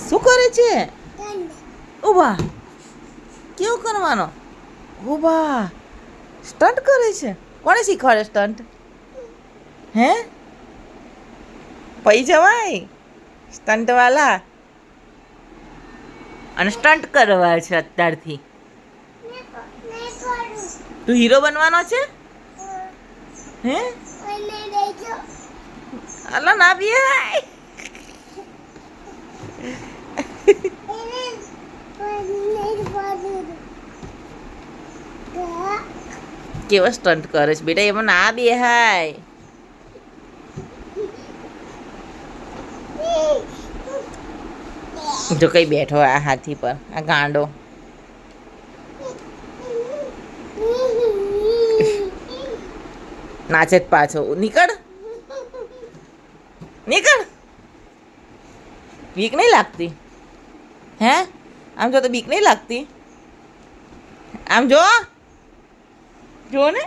શું કરે છે? ઊભા. કેવું કરવાનો? ઊભા. સ્ટન્ટ કરે છે. કોણે શીખવાડે સ્ટન્ટ? હે? પૈ જવાય સ્ટન્ટવાલા અને સ્ટન્ટ કરવા છે અત્યારથી. તું હીરો બનવાનો છે? હે? અલા ના બી કેવા સ્ટન્ટ કરે છે બેટા, એમાં ના બેહાય. જો કઈ બેઠો આ હાથી પર, આ ગાંડો. નાચે જ પાછો. નીકળ નીકળ. બીક નહીં લાગતી? હે? આમ જો તો બીક નહીં લાગતી? આમ જો જો ને.